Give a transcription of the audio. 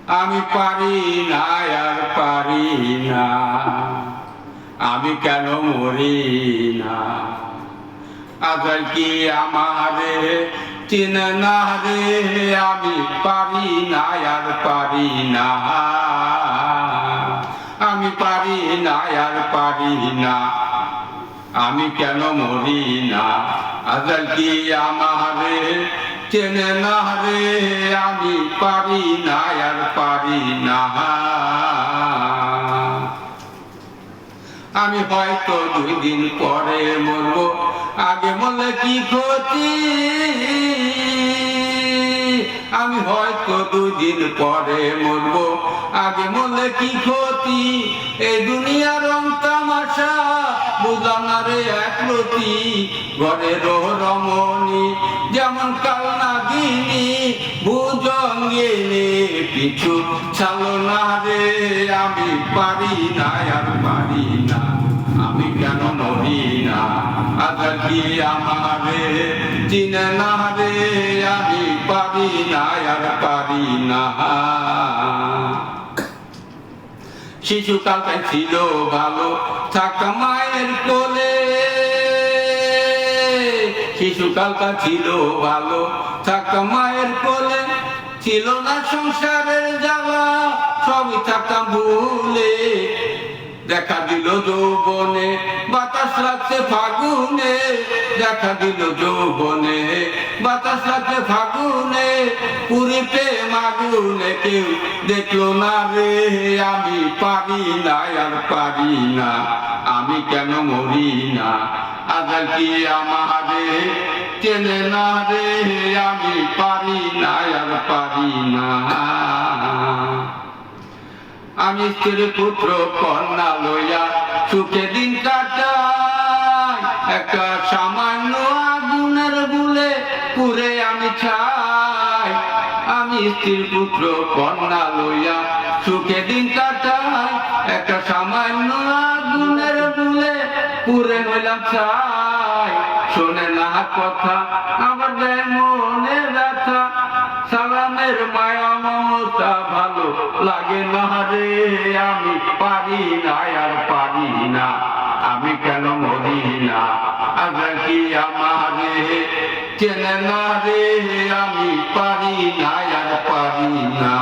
আমি পারি না আর পারি না, আমি কেন মরি না। আজল কি আমারে চিনে না রে, আমি পারি না আর পারি না, আমি পারি না আর পারি না, আমি কেন মরি না। আজল কি আমারে চেনে না রে, আমি পারি না আর পারি না। আমি হয়তো 2 দিন পরে মরবো, আগে মরলে কি ক্ষতি। আমি হয়তো 2 দিন পরে মরবো, আগে মরলে কি ক্ষতি। এই দুনিয়ার রং তামাশা বুঝলাম না রে একলতি, ঘরের রমণী যেমন কাল নাগিনী, ভুজঙ্গিনী পিছু ছালো না রে, আমি পারি না আর পারি না, আমি কেন মরি না। আজল কি আমারে চিনে না রে, আমি পারি না আর পারি না। শিশুকালটা ছিল ভালো থাকা মায়ের কোলে, শিশুকালটা ছিল ভালো থাকা মায়ের কোলে, ছিল না সংসারের জ্বালা সবই থাকতাম ভুলে। দেখা দিল যৌবনে বাতাস লাগছে ফাগুনে, দেখা দিল যৌবনে বাতাস লাগছে ফাগুনে, পুরি প্রেম আগুনে কেউ দেখলো না রে, আমি পারি না আর পারি না, আমি কেন মরি না। আজল কি আমারে চেনে না রে, আমি পারি না আর পারি না। আমি স্ত্রী পুত্র কন্যা লইয়া সুখে দিন কাটাই, একটা সামান্য আগুনের বুলে পুরে আমি ছাই। আমি স্ত্রী পুত্র কন্যা লইয়া সুখে দিন কাটাই, একটা সামান্য আগুনের বুলে পুরে হইলাম ছাই। শোনে না কথা আমার দেয় মনে ব্যথা, সালামের মায়া মমতা ভালো লাগে না রে, আমি পারি না আর পারি না, আমি কেন মরি না। আজল কি আমারে চেনে না রে, আমি পারি না আর পারি না।